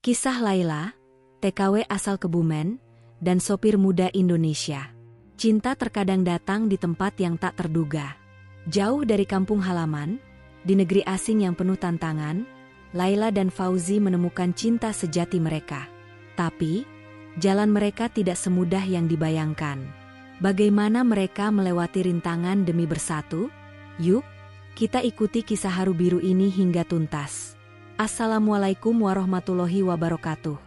Kisah Laila, TKW asal Kebumen, dan sopir muda Indonesia. Cinta terkadang datang di tempat yang tak terduga. Jauh dari kampung halaman, di negeri asing yang penuh tantangan, Laila dan Fauzi menemukan cinta sejati mereka. Tapi, jalan mereka tidak semudah yang dibayangkan. Bagaimana mereka melewati rintangan demi bersatu? Yuk, kita ikuti kisah haru biru ini hingga tuntas. Assalamualaikum warahmatullahi wabarakatuh.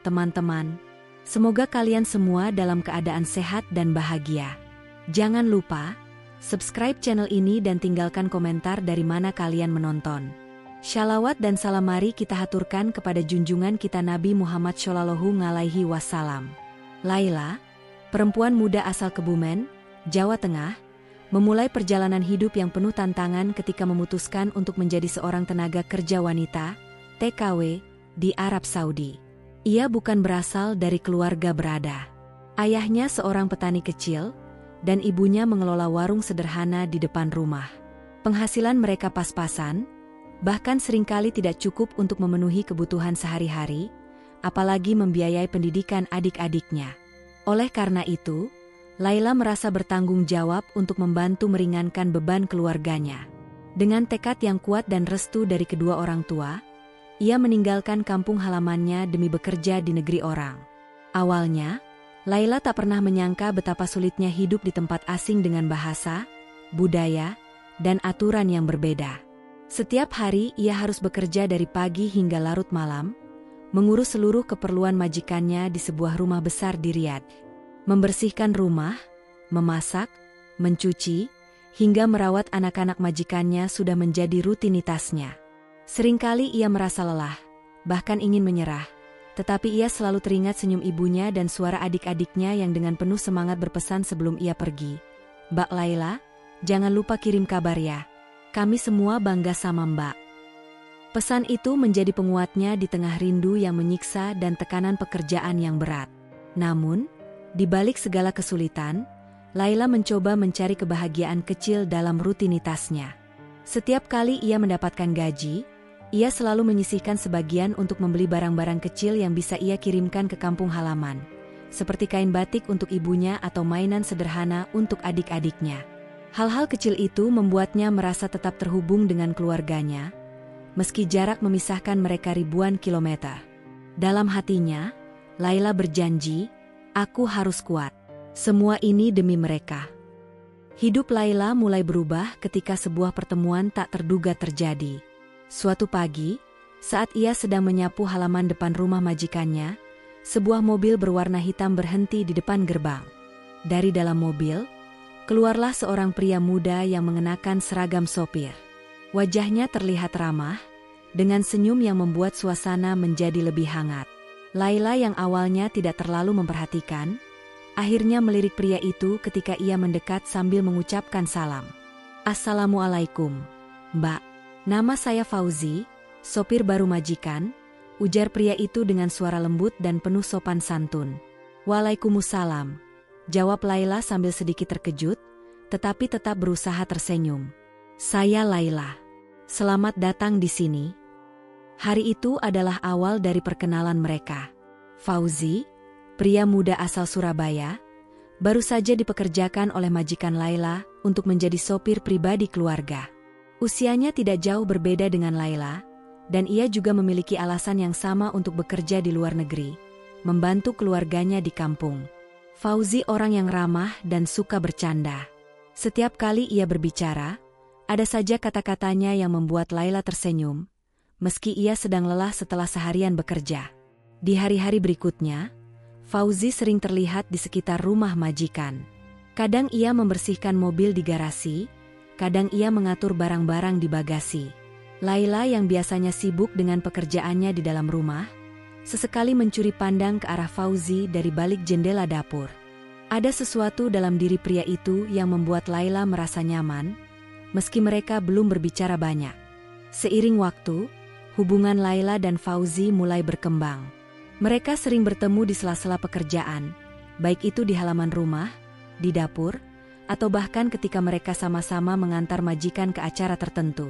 Teman-teman, semoga kalian semua dalam keadaan sehat dan bahagia. Jangan lupa, subscribe channel ini dan tinggalkan komentar dari mana kalian menonton. Shalawat dan salam mari kita haturkan kepada junjungan kita Nabi Muhammad Shallallahu Alaihi Wasallam. Laila, perempuan muda asal Kebumen, Jawa Tengah, memulai perjalanan hidup yang penuh tantangan ketika memutuskan untuk menjadi seorang tenaga kerja wanita, TKW, di Arab Saudi. Ia bukan berasal dari keluarga berada. Ayahnya seorang petani kecil, dan ibunya mengelola warung sederhana di depan rumah. Penghasilan mereka pas-pasan, bahkan seringkali tidak cukup untuk memenuhi kebutuhan sehari-hari, apalagi membiayai pendidikan adik-adiknya. Oleh karena itu, Laila merasa bertanggung jawab untuk membantu meringankan beban keluarganya. Dengan tekad yang kuat dan restu dari kedua orang tua, ia meninggalkan kampung halamannya demi bekerja di negeri orang. Awalnya, Laila tak pernah menyangka betapa sulitnya hidup di tempat asing dengan bahasa, budaya, dan aturan yang berbeda. Setiap hari ia harus bekerja dari pagi hingga larut malam, mengurus seluruh keperluan majikannya di sebuah rumah besar di Riyadh. Membersihkan rumah, memasak, mencuci, hingga merawat anak-anak majikannya sudah menjadi rutinitasnya. Seringkali ia merasa lelah, bahkan ingin menyerah, tetapi ia selalu teringat senyum ibunya dan suara adik-adiknya yang dengan penuh semangat berpesan sebelum ia pergi. "Mbak Laila, jangan lupa kirim kabar ya. Kami semua bangga sama Mbak." Pesan itu menjadi penguatnya di tengah rindu yang menyiksa dan tekanan pekerjaan yang berat. Namun, di balik segala kesulitan, Laila mencoba mencari kebahagiaan kecil dalam rutinitasnya. Setiap kali ia mendapatkan gaji, ia selalu menyisihkan sebagian untuk membeli barang-barang kecil yang bisa ia kirimkan ke kampung halaman, seperti kain batik untuk ibunya atau mainan sederhana untuk adik-adiknya. Hal-hal kecil itu membuatnya merasa tetap terhubung dengan keluarganya, meski jarak memisahkan mereka ribuan kilometer. Dalam hatinya, Laila berjanji, "Aku harus kuat. Semua ini demi mereka." Hidup Laila mulai berubah ketika sebuah pertemuan tak terduga terjadi. Suatu pagi, saat ia sedang menyapu halaman depan rumah majikannya, sebuah mobil berwarna hitam berhenti di depan gerbang. Dari dalam mobil, keluarlah seorang pria muda yang mengenakan seragam sopir. Wajahnya terlihat ramah, dengan senyum yang membuat suasana menjadi lebih hangat. Laila yang awalnya tidak terlalu memperhatikan, akhirnya melirik pria itu ketika ia mendekat sambil mengucapkan salam. "Assalamualaikum, Mbak. Nama saya Fauzi, sopir baru majikan," ujar pria itu dengan suara lembut dan penuh sopan santun. "Waalaikumsalam," jawab Laila sambil sedikit terkejut, tetapi tetap berusaha tersenyum. "Saya Laila. Selamat datang di sini." Hari itu adalah awal dari perkenalan mereka. Fauzi, pria muda asal Surabaya, baru saja dipekerjakan oleh majikan Laila untuk menjadi sopir pribadi keluarga. Usianya tidak jauh berbeda dengan Laila, dan ia juga memiliki alasan yang sama untuk bekerja di luar negeri, membantu keluarganya di kampung. Fauzi orang yang ramah dan suka bercanda. Setiap kali ia berbicara, ada saja kata-katanya yang membuat Laila tersenyum, meski ia sedang lelah setelah seharian bekerja. Di hari-hari berikutnya, Fauzi sering terlihat di sekitar rumah majikan. Kadang ia membersihkan mobil di garasi, kadang ia mengatur barang-barang di bagasi. Laila yang biasanya sibuk dengan pekerjaannya di dalam rumah, sesekali mencuri pandang ke arah Fauzi dari balik jendela dapur. Ada sesuatu dalam diri pria itu yang membuat Laila merasa nyaman, meski mereka belum berbicara banyak. Seiring waktu, hubungan Laila dan Fauzi mulai berkembang. Mereka sering bertemu di sela-sela pekerjaan, baik itu di halaman rumah, di dapur, atau bahkan ketika mereka sama-sama mengantar majikan ke acara tertentu.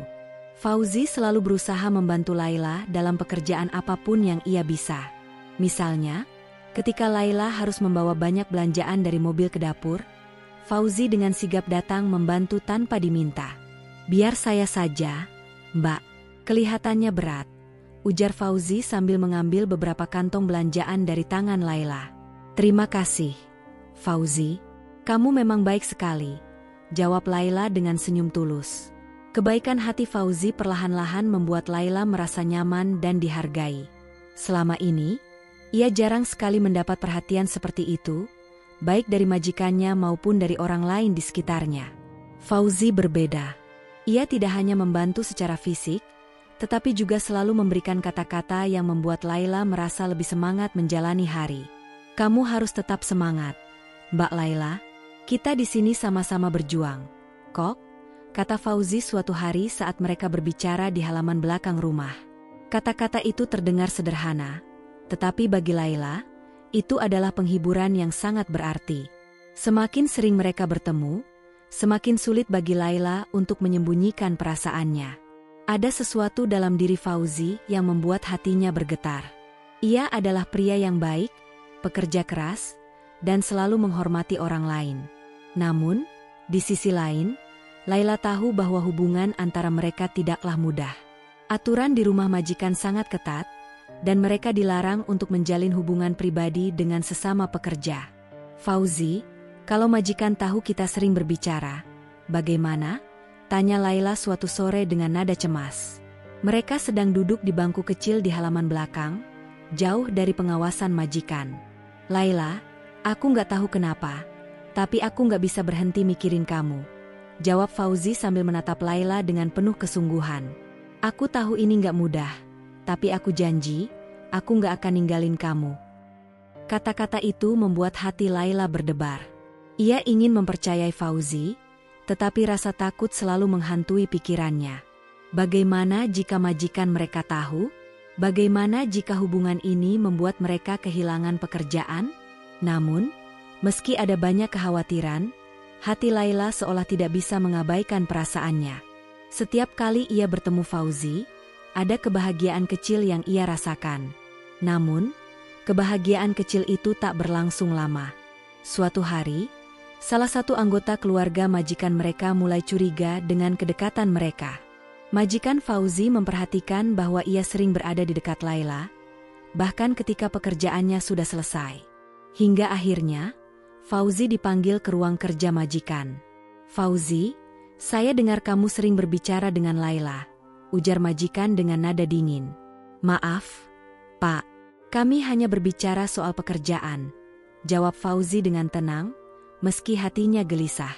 Fauzi selalu berusaha membantu Laila dalam pekerjaan apapun yang ia bisa. Misalnya, ketika Laila harus membawa banyak belanjaan dari mobil ke dapur, Fauzi dengan sigap datang membantu tanpa diminta. "Biar saya saja, Mbak. Kelihatannya berat," ujar Fauzi sambil mengambil beberapa kantong belanjaan dari tangan Laila. "Terima kasih, Fauzi. Kamu memang baik sekali," jawab Laila dengan senyum tulus. Kebaikan hati Fauzi perlahan-lahan membuat Laila merasa nyaman dan dihargai. Selama ini, ia jarang sekali mendapat perhatian seperti itu, baik dari majikannya maupun dari orang lain di sekitarnya. Fauzi berbeda. Ia tidak hanya membantu secara fisik, tetapi juga selalu memberikan kata-kata yang membuat Laila merasa lebih semangat menjalani hari. "Kamu harus tetap semangat, Mbak Laila. Kita di sini sama-sama berjuang, kok," kata Fauzi suatu hari saat mereka berbicara di halaman belakang rumah. Kata-kata itu terdengar sederhana, tetapi bagi Laila, itu adalah penghiburan yang sangat berarti. Semakin sering mereka bertemu, semakin sulit bagi Laila untuk menyembunyikan perasaannya. Ada sesuatu dalam diri Fauzi yang membuat hatinya bergetar. Ia adalah pria yang baik, pekerja keras, dan selalu menghormati orang lain. Namun, di sisi lain, Laila tahu bahwa hubungan antara mereka tidaklah mudah. Aturan di rumah majikan sangat ketat, dan mereka dilarang untuk menjalin hubungan pribadi dengan sesama pekerja. "Fauzi, kalau majikan tahu kita sering berbicara, bagaimana?" tanya Laila suatu sore dengan nada cemas. Mereka sedang duduk di bangku kecil di halaman belakang, jauh dari pengawasan majikan. "Laila, aku nggak tahu kenapa, tapi aku nggak bisa berhenti mikirin kamu," jawab Fauzi sambil menatap Laila dengan penuh kesungguhan. "Aku tahu ini nggak mudah, tapi aku janji, aku nggak akan ninggalin kamu." Kata-kata itu membuat hati Laila berdebar. Ia ingin mempercayai Fauzi, tetapi rasa takut selalu menghantui pikirannya. Bagaimana jika majikan mereka tahu? Bagaimana jika hubungan ini membuat mereka kehilangan pekerjaan? Namun, meski ada banyak kekhawatiran, hati Laila seolah tidak bisa mengabaikan perasaannya. Setiap kali ia bertemu Fauzi, ada kebahagiaan kecil yang ia rasakan. Namun, kebahagiaan kecil itu tak berlangsung lama. Suatu hari, salah satu anggota keluarga majikan mereka mulai curiga dengan kedekatan mereka. Majikan Fauzi memperhatikan bahwa ia sering berada di dekat Laila, bahkan ketika pekerjaannya sudah selesai. Hingga akhirnya, Fauzi dipanggil ke ruang kerja majikan. "Fauzi, saya dengar kamu sering berbicara dengan Laila," ujar majikan dengan nada dingin. "Maaf, Pak, kami hanya berbicara soal pekerjaan," jawab Fauzi dengan tenang, meski hatinya gelisah.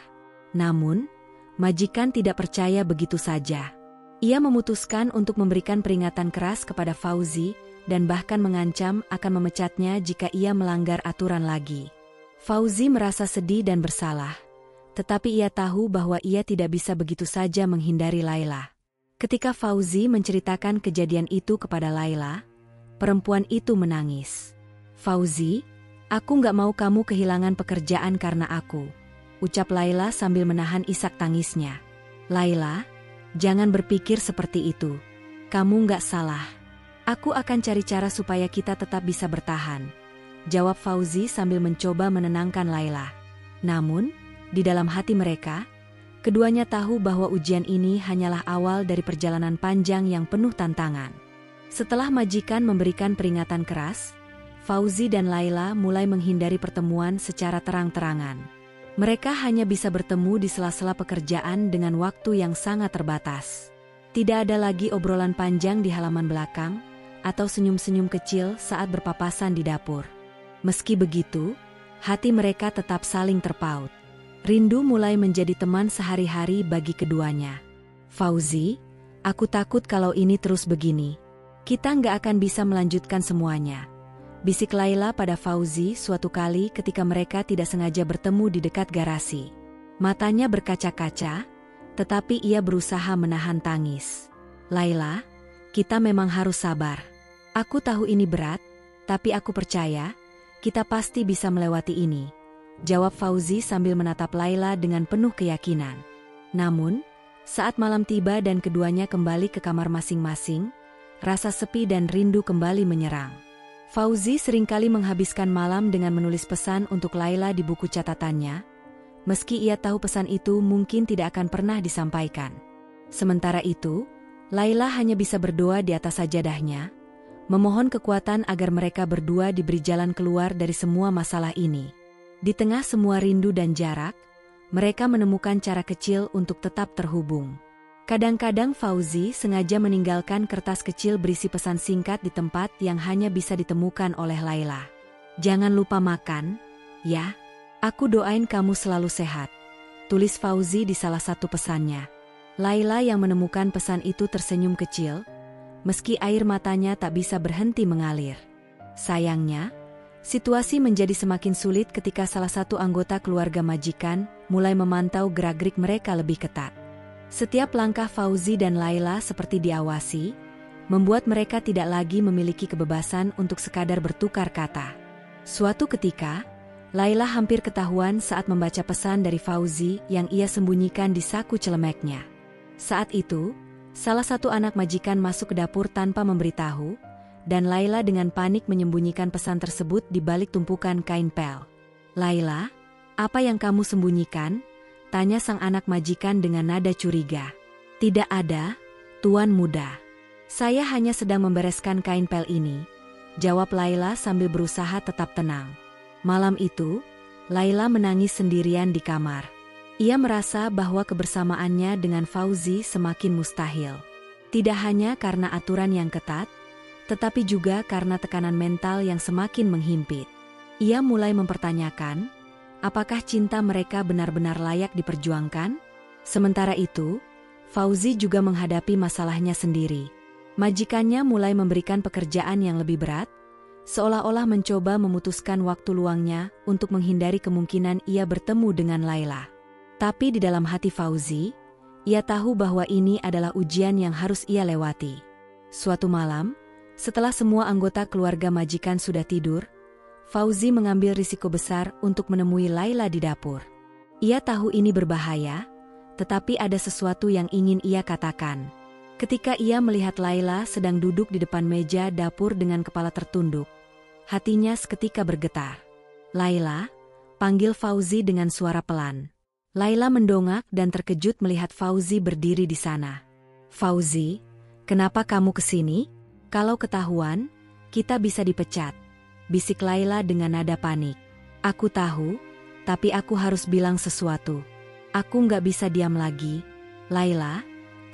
Namun, majikan tidak percaya begitu saja. Ia memutuskan untuk memberikan peringatan keras kepada Fauzi dan bahkan mengancam akan memecatnya jika ia melanggar aturan lagi. Fauzi merasa sedih dan bersalah, tetapi ia tahu bahwa ia tidak bisa begitu saja menghindari Laila. Ketika Fauzi menceritakan kejadian itu kepada Laila, perempuan itu menangis. "Fauzi, aku nggak mau kamu kehilangan pekerjaan karena aku," ucap Laila sambil menahan isak tangisnya. "Laila, jangan berpikir seperti itu. Kamu nggak salah. Aku akan cari cara supaya kita tetap bisa bertahan," jawab Fauzi sambil mencoba menenangkan Laila. Namun, di dalam hati mereka, keduanya tahu bahwa ujian ini hanyalah awal dari perjalanan panjang yang penuh tantangan. Setelah majikan memberikan peringatan keras, Fauzi dan Laila mulai menghindari pertemuan secara terang-terangan. Mereka hanya bisa bertemu di sela-sela pekerjaan dengan waktu yang sangat terbatas. Tidak ada lagi obrolan panjang di halaman belakang, atau senyum-senyum kecil saat berpapasan di dapur. Meski begitu, hati mereka tetap saling terpaut. Rindu mulai menjadi teman sehari-hari bagi keduanya. "Fauzi, aku takut kalau ini terus begini, kita nggak akan bisa melanjutkan semuanya," bisik Laila pada Fauzi suatu kali ketika mereka tidak sengaja bertemu di dekat garasi. Matanya berkaca-kaca, tetapi ia berusaha menahan tangis. "Laila, kita memang harus sabar. Aku tahu ini berat, tapi aku percaya, kita pasti bisa melewati ini," jawab Fauzi sambil menatap Laila dengan penuh keyakinan. Namun, Saat malam tiba dan keduanya kembali ke kamar masing-masing, rasa sepi dan rindu kembali menyerang. Fauzi seringkali menghabiskan malam dengan menulis pesan untuk Laila di buku catatannya, meski ia tahu pesan itu mungkin tidak akan pernah disampaikan. Sementara itu, Laila hanya bisa berdoa di atas sajadahnya, memohon kekuatan agar mereka berdua diberi jalan keluar dari semua masalah ini. Di tengah semua rindu dan jarak, mereka menemukan cara kecil untuk tetap terhubung. Kadang-kadang Fauzi sengaja meninggalkan kertas kecil berisi pesan singkat di tempat yang hanya bisa ditemukan oleh Laila. "Jangan lupa makan, ya. Aku doain kamu selalu sehat," tulis Fauzi di salah satu pesannya. Laila yang menemukan pesan itu tersenyum kecil, meski air matanya tak bisa berhenti mengalir. Sayangnya, situasi menjadi semakin sulit ketika salah satu anggota keluarga majikan mulai memantau gerak-gerik mereka lebih ketat. Setiap langkah Fauzi dan Laila seperti diawasi, membuat mereka tidak lagi memiliki kebebasan untuk sekadar bertukar kata. Suatu ketika, Laila hampir ketahuan saat membaca pesan dari Fauzi yang ia sembunyikan di saku celemeknya. Saat itu, salah satu anak majikan masuk ke dapur tanpa memberitahu, dan Laila dengan panik menyembunyikan pesan tersebut di balik tumpukan kain pel. "Laila, apa yang kamu sembunyikan?" tanya sang anak majikan dengan nada curiga. "Tidak ada, Tuan Muda. Saya hanya sedang membereskan kain pel ini," jawab Laila sambil berusaha tetap tenang. Malam itu, Laila menangis sendirian di kamar. Ia merasa bahwa kebersamaannya dengan Fauzi semakin mustahil. Tidak hanya karena aturan yang ketat, tetapi juga karena tekanan mental yang semakin menghimpit. Ia mulai mempertanyakan, apakah cinta mereka benar-benar layak diperjuangkan? Sementara itu, Fauzi juga menghadapi masalahnya sendiri. Majikannya mulai memberikan pekerjaan yang lebih berat, seolah-olah mencoba memutuskan waktu luangnya untuk menghindari kemungkinan ia bertemu dengan Laila. Tapi di dalam hati Fauzi, ia tahu bahwa ini adalah ujian yang harus ia lewati. Suatu malam, setelah semua anggota keluarga majikan sudah tidur, Fauzi mengambil risiko besar untuk menemui Laila di dapur. Ia tahu ini berbahaya, tetapi ada sesuatu yang ingin ia katakan. Ketika ia melihat Laila sedang duduk di depan meja dapur dengan kepala tertunduk, hatinya seketika bergetar. "Laila," panggil Fauzi dengan suara pelan. Laila mendongak dan terkejut melihat Fauzi berdiri di sana. "Fauzi, kenapa kamu kesini? Kalau ketahuan, kita bisa dipecat," bisik Laila dengan nada panik. "Aku tahu, tapi aku harus bilang sesuatu. Aku nggak bisa diam lagi. Laila,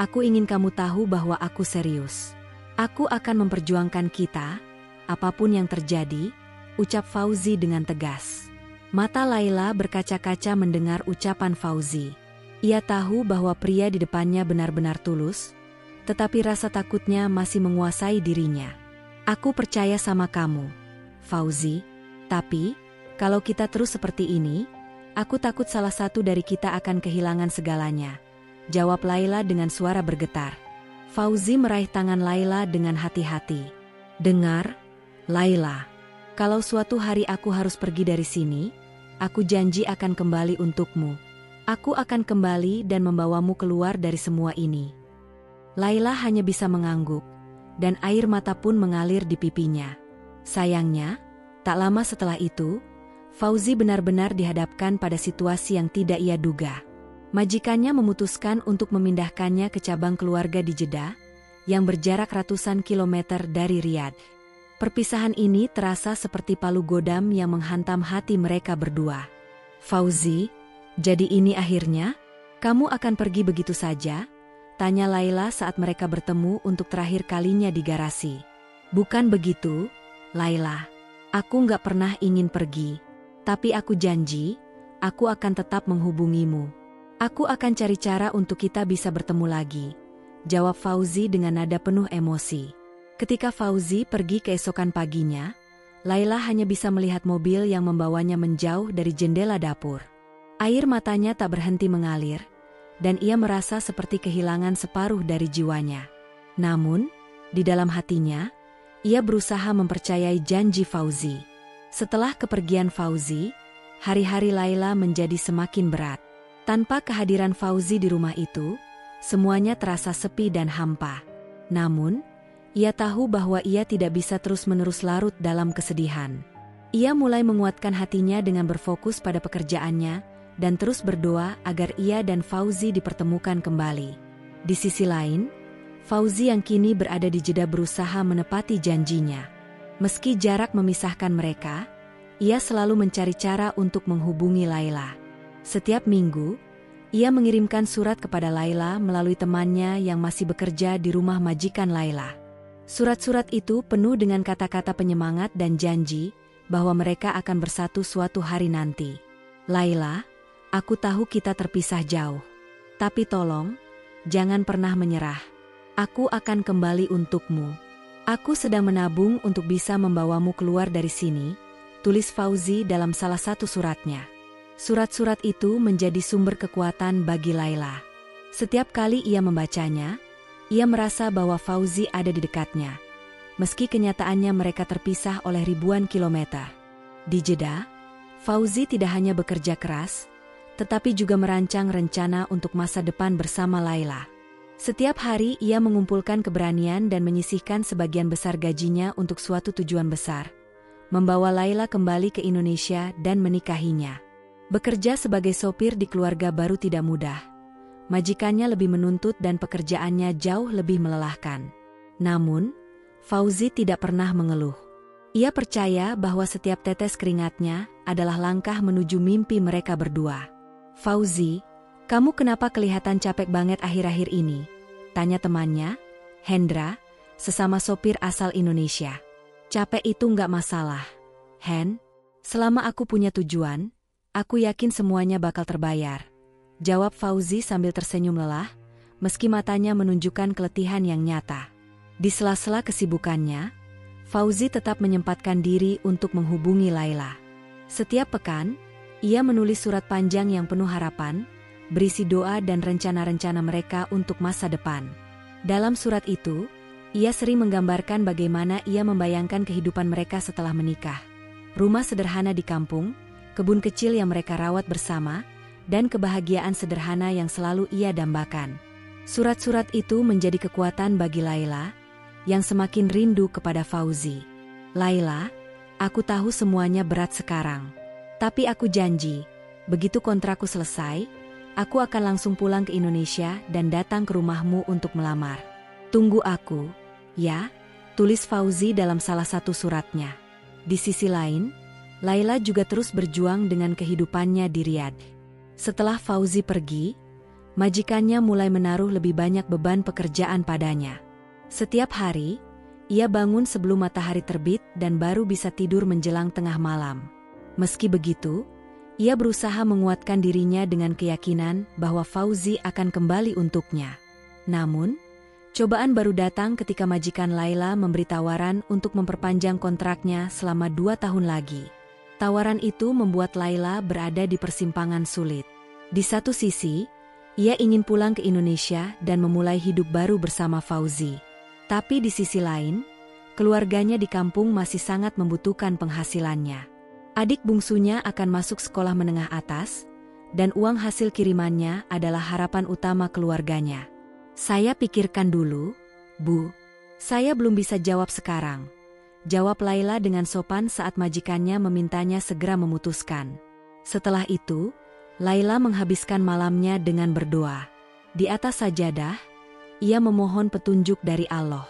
aku ingin kamu tahu bahwa aku serius. Aku akan memperjuangkan kita, apapun yang terjadi," ucap Fauzi dengan tegas. Mata Laila berkaca-kaca mendengar ucapan Fauzi. Ia tahu bahwa pria di depannya benar-benar tulus, tetapi rasa takutnya masih menguasai dirinya. "Aku percaya sama kamu, Fauzi, tapi kalau kita terus seperti ini, aku takut salah satu dari kita akan kehilangan segalanya," jawab Laila dengan suara bergetar. Fauzi meraih tangan Laila dengan hati-hati. "Dengar, Laila, kalau suatu hari aku harus pergi dari sini, aku janji akan kembali untukmu. Aku akan kembali dan membawamu keluar dari semua ini." Laila hanya bisa mengangguk, dan air mata pun mengalir di pipinya. Sayangnya, tak lama setelah itu, Fauzi benar-benar dihadapkan pada situasi yang tidak ia duga. Majikannya memutuskan untuk memindahkannya ke cabang keluarga di Jeddah, yang berjarak ratusan kilometer dari Riyadh. Perpisahan ini terasa seperti palu godam yang menghantam hati mereka berdua. "Fauzi, jadi ini akhirnya? Kamu akan pergi begitu saja?" tanya Laila saat mereka bertemu untuk terakhir kalinya di garasi. "Bukan begitu, Laila. Aku nggak pernah ingin pergi. Tapi aku janji, aku akan tetap menghubungimu. Aku akan cari cara untuk kita bisa bertemu lagi," jawab Fauzi dengan nada penuh emosi. Ketika Fauzi pergi keesokan paginya, Laila hanya bisa melihat mobil yang membawanya menjauh dari jendela dapur. Air matanya tak berhenti mengalir, dan ia merasa seperti kehilangan separuh dari jiwanya. Namun, di dalam hatinya, ia berusaha mempercayai janji Fauzi. Setelah kepergian Fauzi, hari-hari Laila menjadi semakin berat. Tanpa kehadiran Fauzi di rumah itu, Semuanya terasa sepi dan hampa. Namun, ia tahu bahwa ia tidak bisa terus-menerus larut dalam kesedihan. Ia mulai menguatkan hatinya dengan berfokus pada pekerjaannya dan terus berdoa agar ia dan Fauzi dipertemukan kembali. Di sisi lain, Fauzi yang kini berada di Jeddah berusaha menepati janjinya. Meski jarak memisahkan mereka, ia selalu mencari cara untuk menghubungi Laila. Setiap minggu, ia mengirimkan surat kepada Laila melalui temannya yang masih bekerja di rumah majikan Laila. Surat-surat itu penuh dengan kata-kata penyemangat dan janji bahwa mereka akan bersatu suatu hari nanti. Laila, aku tahu kita terpisah jauh. Tapi tolong, jangan pernah menyerah. Aku akan kembali untukmu. Aku sedang menabung untuk bisa membawamu keluar dari sini, tulis Fauzi dalam salah satu suratnya. Surat-surat itu menjadi sumber kekuatan bagi Laila. Setiap kali ia membacanya, ia merasa bahwa Fauzi ada di dekatnya. Meski kenyataannya mereka terpisah oleh ribuan kilometer. Di Jeddah, Fauzi tidak hanya bekerja keras, tetapi juga merancang rencana untuk masa depan bersama Laila. Setiap hari ia mengumpulkan keberanian dan menyisihkan sebagian besar gajinya untuk suatu tujuan besar, membawa Laila kembali ke Indonesia dan menikahinya. Bekerja sebagai sopir di keluarga baru tidak mudah. Majikannya lebih menuntut dan pekerjaannya jauh lebih melelahkan. Namun, Fauzi tidak pernah mengeluh. Ia percaya bahwa setiap tetes keringatnya adalah langkah menuju mimpi mereka berdua. Fauzi, kamu kenapa kelihatan capek banget akhir-akhir ini? Tanya temannya, Hendra, sesama sopir asal Indonesia. Capek itu nggak masalah, Hen. Selama aku punya tujuan, aku yakin semuanya bakal terbayar. Jawab Fauzi sambil tersenyum lelah, meski matanya menunjukkan keletihan yang nyata. Di sela-sela kesibukannya, Fauzi tetap menyempatkan diri untuk menghubungi Laila. Setiap pekan, ia menulis surat panjang yang penuh harapan, berisi doa dan rencana-rencana mereka untuk masa depan. Dalam surat itu, ia sering menggambarkan bagaimana ia membayangkan kehidupan mereka setelah menikah. Rumah sederhana di kampung, kebun kecil yang mereka rawat bersama, dan kebahagiaan sederhana yang selalu ia dambakan. Surat-surat itu menjadi kekuatan bagi Laila, yang semakin rindu kepada Fauzi. Laila, aku tahu semuanya berat sekarang. Tapi aku janji, begitu kontrakku selesai, aku akan langsung pulang ke Indonesia dan datang ke rumahmu untuk melamar. Tunggu aku, ya, tulis Fauzi dalam salah satu suratnya. Di sisi lain, Laila juga terus berjuang dengan kehidupannya di Riyadh. Setelah Fauzi pergi, majikannya mulai menaruh lebih banyak beban pekerjaan padanya. Setiap hari, ia bangun sebelum matahari terbit dan baru bisa tidur menjelang tengah malam. Meski begitu, ia berusaha menguatkan dirinya dengan keyakinan bahwa Fauzi akan kembali untuknya. Namun, cobaan baru datang ketika majikan Laila memberi tawaran untuk memperpanjang kontraknya selama 2 tahun lagi. Tawaran itu membuat Laila berada di persimpangan sulit. Di satu sisi, ia ingin pulang ke Indonesia dan memulai hidup baru bersama Fauzi. Tapi di sisi lain, keluarganya di kampung masih sangat membutuhkan penghasilannya. Adik bungsunya akan masuk sekolah menengah atas, dan uang hasil kirimannya adalah harapan utama keluarganya. Saya pikirkan dulu, Bu. Saya belum bisa jawab sekarang. Jawab Laila dengan sopan saat majikannya memintanya segera memutuskan. Setelah itu, Laila menghabiskan malamnya dengan berdoa. Di atas sajadah, ia memohon petunjuk dari Allah.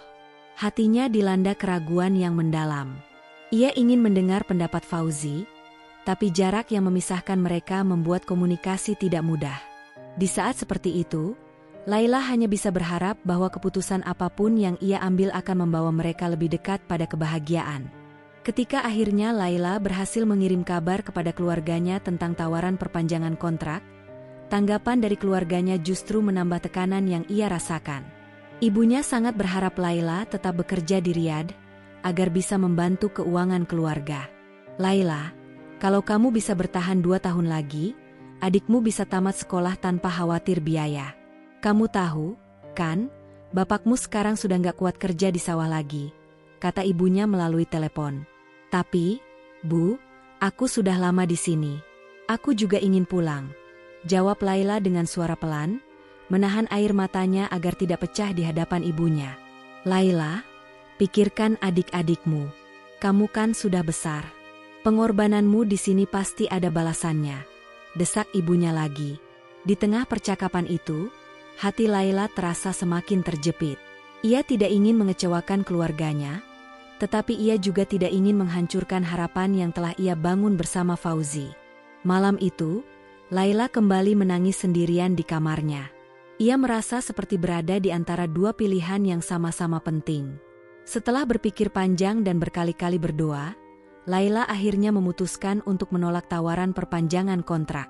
Hatinya dilanda keraguan yang mendalam. Ia ingin mendengar pendapat Fauzi, tapi jarak yang memisahkan mereka membuat komunikasi tidak mudah. Di saat seperti itu, Laila hanya bisa berharap bahwa keputusan apapun yang ia ambil akan membawa mereka lebih dekat pada kebahagiaan. Ketika akhirnya Laila berhasil mengirim kabar kepada keluarganya tentang tawaran perpanjangan kontrak, tanggapan dari keluarganya justru menambah tekanan yang ia rasakan. Ibunya sangat berharap Laila tetap bekerja di Riyadh, agar bisa membantu keuangan keluarga. Laila, kalau kamu bisa bertahan 2 tahun lagi, adikmu bisa tamat sekolah tanpa khawatir biaya. Kamu tahu, kan, bapakmu sekarang sudah nggak kuat kerja di sawah lagi, kata ibunya melalui telepon. Tapi, Bu, aku sudah lama di sini. Aku juga ingin pulang, jawab Laila dengan suara pelan, menahan air matanya agar tidak pecah di hadapan ibunya. "Laila, pikirkan adik-adikmu. Kamu kan sudah besar. Pengorbananmu di sini pasti ada balasannya," desak ibunya lagi. Di tengah percakapan itu, hati Laila terasa semakin terjepit. Ia tidak ingin mengecewakan keluarganya, tetapi ia juga tidak ingin menghancurkan harapan yang telah ia bangun bersama Fauzi. Malam itu, Laila kembali menangis sendirian di kamarnya. Ia merasa seperti berada di antara dua pilihan yang sama-sama penting. Setelah berpikir panjang dan berkali-kali berdoa, Laila akhirnya memutuskan untuk menolak tawaran perpanjangan kontrak.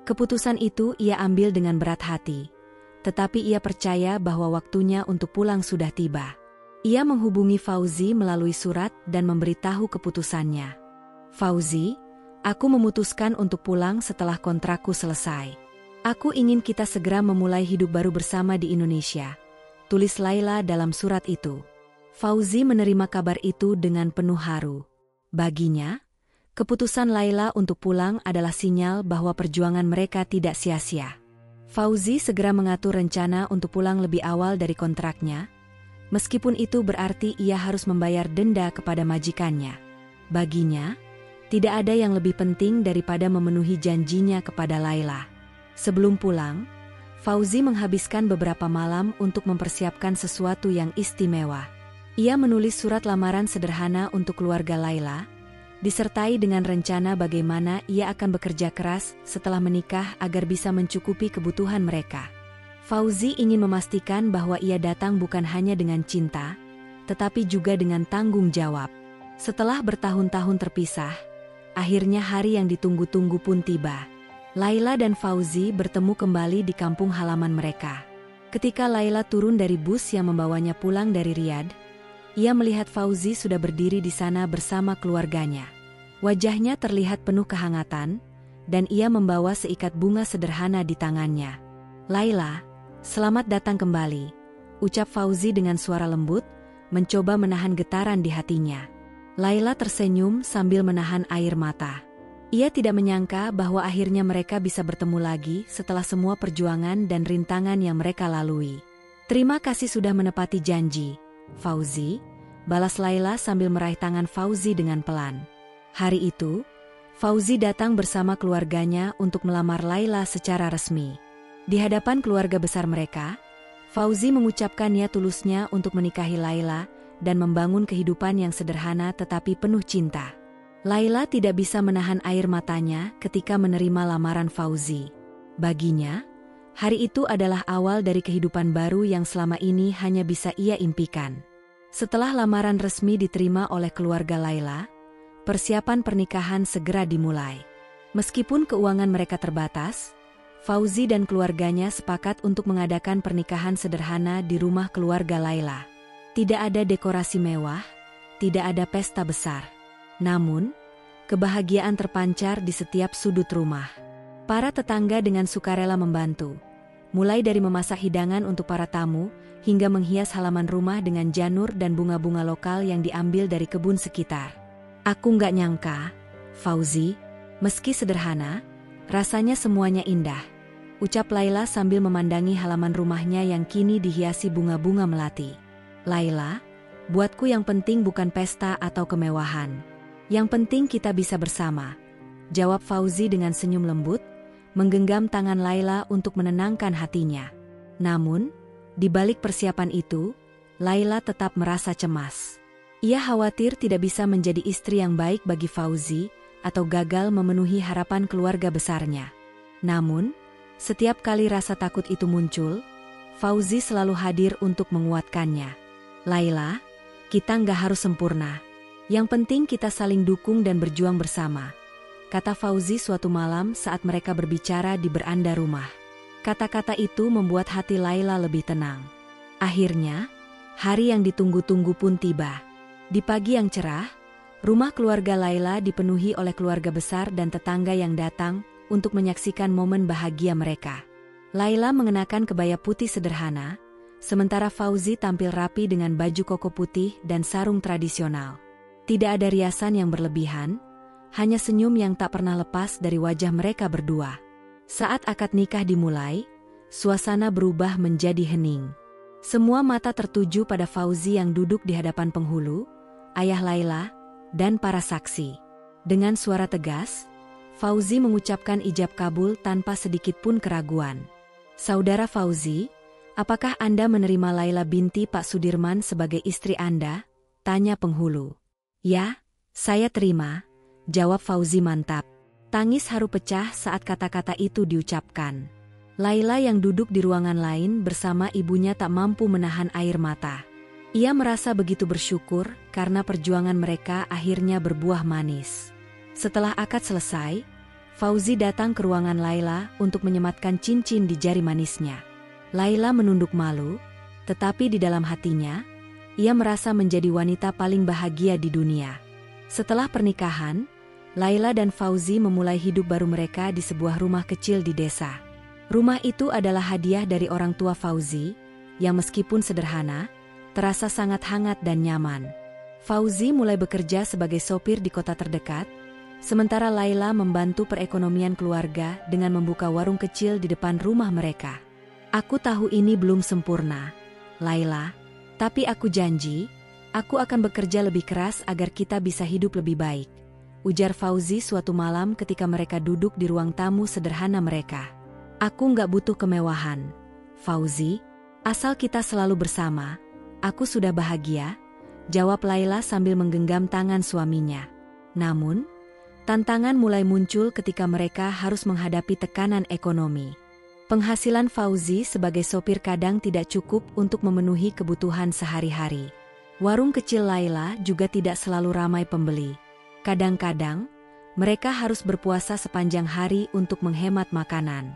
Keputusan itu ia ambil dengan berat hati, tetapi ia percaya bahwa waktunya untuk pulang sudah tiba. Ia menghubungi Fauzi melalui surat dan memberitahu keputusannya. "Fauzi, aku memutuskan untuk pulang setelah kontrakku selesai. Aku ingin kita segera memulai hidup baru bersama di Indonesia," tulis Laila dalam surat itu. Fauzi menerima kabar itu dengan penuh haru. Baginya, keputusan Laila untuk pulang adalah sinyal bahwa perjuangan mereka tidak sia-sia. Fauzi segera mengatur rencana untuk pulang lebih awal dari kontraknya, meskipun itu berarti ia harus membayar denda kepada majikannya. Baginya, tidak ada yang lebih penting daripada memenuhi janjinya kepada Laila. Sebelum pulang, Fauzi menghabiskan beberapa malam untuk mempersiapkan sesuatu yang istimewa. Ia menulis surat lamaran sederhana untuk keluarga Laila, disertai dengan rencana bagaimana ia akan bekerja keras setelah menikah agar bisa mencukupi kebutuhan mereka. Fauzi ingin memastikan bahwa ia datang bukan hanya dengan cinta, tetapi juga dengan tanggung jawab. Setelah bertahun-tahun terpisah, akhirnya hari yang ditunggu-tunggu pun tiba. Laila dan Fauzi bertemu kembali di kampung halaman mereka. Ketika Laila turun dari bus yang membawanya pulang dari Riyadh, ia melihat Fauzi sudah berdiri di sana bersama keluarganya. Wajahnya terlihat penuh kehangatan, dan ia membawa seikat bunga sederhana di tangannya. "Laila, selamat datang kembali," ucap Fauzi dengan suara lembut, mencoba menahan getaran di hatinya. Laila tersenyum sambil menahan air mata. Ia tidak menyangka bahwa akhirnya mereka bisa bertemu lagi setelah semua perjuangan dan rintangan yang mereka lalui. "Terima kasih sudah menepati janji, Fauzi," balas Laila sambil meraih tangan Fauzi dengan pelan. Hari itu, Fauzi datang bersama keluarganya untuk melamar Laila secara resmi. Di hadapan keluarga besar mereka, Fauzi mengucapkan niat tulusnya untuk menikahi Laila dan membangun kehidupan yang sederhana tetapi penuh cinta. Laila tidak bisa menahan air matanya ketika menerima lamaran Fauzi. Baginya, hari itu adalah awal dari kehidupan baru yang selama ini hanya bisa ia impikan. Setelah lamaran resmi diterima oleh keluarga Laila, persiapan pernikahan segera dimulai. Meskipun keuangan mereka terbatas, Fauzi dan keluarganya sepakat untuk mengadakan pernikahan sederhana di rumah keluarga Laila. Tidak ada dekorasi mewah, tidak ada pesta besar. Namun, kebahagiaan terpancar di setiap sudut rumah. Para tetangga dengan sukarela membantu, mulai dari memasak hidangan untuk para tamu, hingga menghias halaman rumah dengan janur dan bunga-bunga lokal yang diambil dari kebun sekitar. "Aku nggak nyangka, Fauzi, meski sederhana, rasanya semuanya indah," ucap Laila sambil memandangi halaman rumahnya yang kini dihiasi bunga-bunga melati. "Laila, buatku yang penting bukan pesta atau kemewahan. Yang penting kita bisa bersama," jawab Fauzi dengan senyum lembut, menggenggam tangan Laila untuk menenangkan hatinya. Namun, di balik persiapan itu, Laila tetap merasa cemas. Ia khawatir tidak bisa menjadi istri yang baik bagi Fauzi atau gagal memenuhi harapan keluarga besarnya. Namun, setiap kali rasa takut itu muncul, Fauzi selalu hadir untuk menguatkannya. "Laila, kita nggak harus sempurna. Yang penting kita saling dukung dan berjuang bersama," kata Fauzi suatu malam saat mereka berbicara di beranda rumah. Kata-kata itu membuat hati Laila lebih tenang. Akhirnya, hari yang ditunggu-tunggu pun tiba. Di pagi yang cerah, rumah keluarga Laila dipenuhi oleh keluarga besar dan tetangga yang datang untuk menyaksikan momen bahagia mereka. Laila mengenakan kebaya putih sederhana, sementara Fauzi tampil rapi dengan baju koko putih dan sarung tradisional. Tidak ada riasan yang berlebihan, hanya senyum yang tak pernah lepas dari wajah mereka berdua. Saat akad nikah dimulai, suasana berubah menjadi hening. Semua mata tertuju pada Fauzi yang duduk di hadapan penghulu, ayah Laila, dan para saksi. Dengan suara tegas, Fauzi mengucapkan ijab kabul tanpa sedikit pun keraguan. "Saudara Fauzi, apakah Anda menerima Laila binti Pak Sudirman sebagai istri Anda?" tanya penghulu. "Ya, saya terima," jawab Fauzi mantap. Tangis haru pecah saat kata-kata itu diucapkan. Laila yang duduk di ruangan lain bersama ibunya tak mampu menahan air mata. Ia merasa begitu bersyukur karena perjuangan mereka akhirnya berbuah manis. Setelah akad selesai, Fauzi datang ke ruangan Laila untuk menyematkan cincin di jari manisnya. Laila menunduk malu, tetapi di dalam hatinya, ia merasa menjadi wanita paling bahagia di dunia. Setelah pernikahan, Laila dan Fauzi memulai hidup baru mereka di sebuah rumah kecil di desa. Rumah itu adalah hadiah dari orang tua Fauzi, yang meskipun sederhana, terasa sangat hangat dan nyaman. Fauzi mulai bekerja sebagai sopir di kota terdekat, sementara Laila membantu perekonomian keluarga dengan membuka warung kecil di depan rumah mereka. "Aku tahu ini belum sempurna, Laila, tapi aku janji, aku akan bekerja lebih keras agar kita bisa hidup lebih baik," ujar Fauzi suatu malam ketika mereka duduk di ruang tamu sederhana mereka. "Aku nggak butuh kemewahan, Fauzi. Asal kita selalu bersama, aku sudah bahagia," jawab Laila sambil menggenggam tangan suaminya. Namun, tantangan mulai muncul ketika mereka harus menghadapi tekanan ekonomi. Penghasilan Fauzi sebagai sopir kadang tidak cukup untuk memenuhi kebutuhan sehari-hari. Warung kecil Laila juga tidak selalu ramai pembeli. Kadang-kadang, mereka harus berpuasa sepanjang hari untuk menghemat makanan.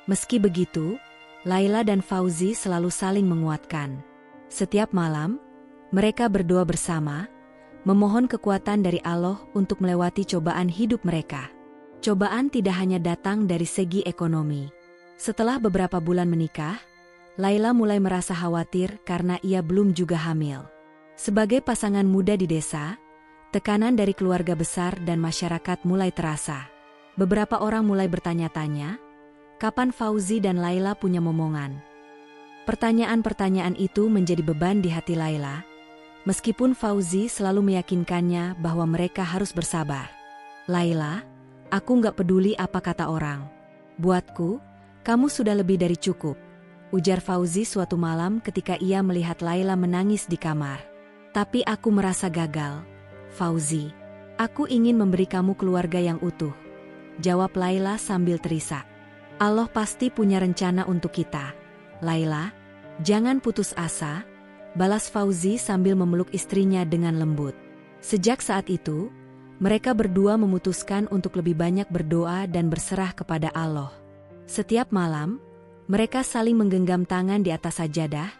Meski begitu, Laila dan Fauzi selalu saling menguatkan. Setiap malam, mereka berdoa bersama, memohon kekuatan dari Allah untuk melewati cobaan hidup mereka. Cobaan tidak hanya datang dari segi ekonomi. Setelah beberapa bulan menikah, Laila mulai merasa khawatir karena ia belum juga hamil. Sebagai pasangan muda di desa, tekanan dari keluarga besar dan masyarakat mulai terasa. Beberapa orang mulai bertanya-tanya, kapan Fauzi dan Laila punya momongan? Pertanyaan-pertanyaan itu menjadi beban di hati Laila, meskipun Fauzi selalu meyakinkannya bahwa mereka harus bersabar. "Laila, aku nggak peduli apa kata orang. Buatku, kamu sudah lebih dari cukup," ujar Fauzi suatu malam ketika ia melihat Laila menangis di kamar. "Tapi aku merasa gagal, Fauzi. Aku ingin memberi kamu keluarga yang utuh," jawab Laila sambil terisak. "Allah pasti punya rencana untuk kita, Laila. Jangan putus asa," balas Fauzi sambil memeluk istrinya dengan lembut. Sejak saat itu, mereka berdua memutuskan untuk lebih banyak berdoa dan berserah kepada Allah. Setiap malam, mereka saling menggenggam tangan di atas sajadah,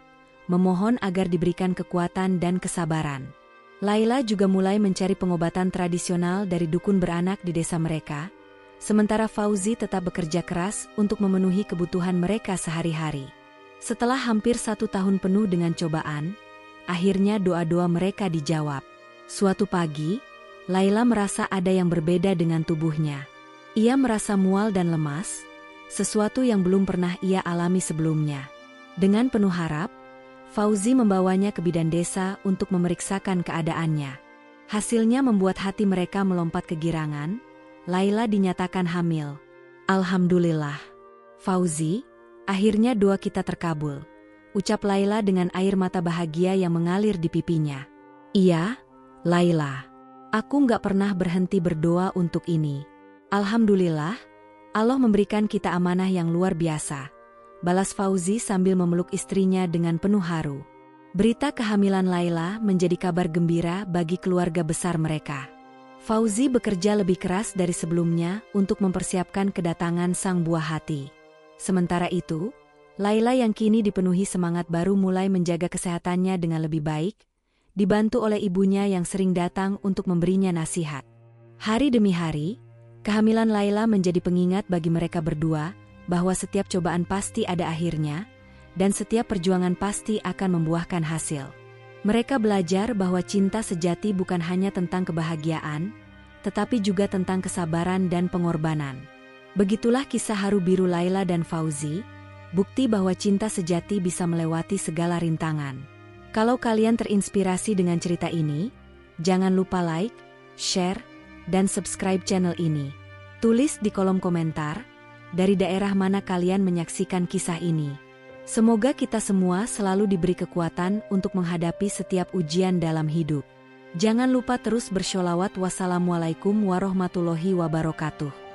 memohon agar diberikan kekuatan dan kesabaran. Laila juga mulai mencari pengobatan tradisional dari dukun beranak di desa mereka, sementara Fauzi tetap bekerja keras untuk memenuhi kebutuhan mereka sehari-hari. Setelah hampir 1 tahun penuh dengan cobaan, akhirnya doa-doa mereka dijawab. Suatu pagi, Laila merasa ada yang berbeda dengan tubuhnya. Ia merasa mual dan lemas, sesuatu yang belum pernah ia alami sebelumnya. Dengan penuh harap, Fauzi membawanya ke bidan desa untuk memeriksakan keadaannya. Hasilnya membuat hati mereka melompat kegirangan. Laila dinyatakan hamil. "Alhamdulillah, Fauzi, akhirnya doa kita terkabul," ucap Laila dengan air mata bahagia yang mengalir di pipinya. "Iya, Laila. Aku nggak pernah berhenti berdoa untuk ini. Alhamdulillah, Allah memberikan kita amanah yang luar biasa," balas Fauzi sambil memeluk istrinya dengan penuh haru. Berita kehamilan Laila menjadi kabar gembira bagi keluarga besar mereka. Fauzi bekerja lebih keras dari sebelumnya untuk mempersiapkan kedatangan sang buah hati. Sementara itu, Laila yang kini dipenuhi semangat baru mulai menjaga kesehatannya dengan lebih baik, dibantu oleh ibunya yang sering datang untuk memberinya nasihat. Hari demi hari, kehamilan Laila menjadi pengingat bagi mereka berdua bahwa setiap cobaan pasti ada akhirnya, dan setiap perjuangan pasti akan membuahkan hasil. Mereka belajar bahwa cinta sejati bukan hanya tentang kebahagiaan, tetapi juga tentang kesabaran dan pengorbanan. Begitulah kisah haru biru Laila dan Fauzi, bukti bahwa cinta sejati bisa melewati segala rintangan. Kalau kalian terinspirasi dengan cerita ini, jangan lupa like, share, dan subscribe channel ini. Tulis di kolom komentar, dari daerah mana kalian menyaksikan kisah ini. Semoga kita semua selalu diberi kekuatan untuk menghadapi setiap ujian dalam hidup. Jangan lupa terus bersholawat. Wassalamualaikum warahmatullahi wabarakatuh.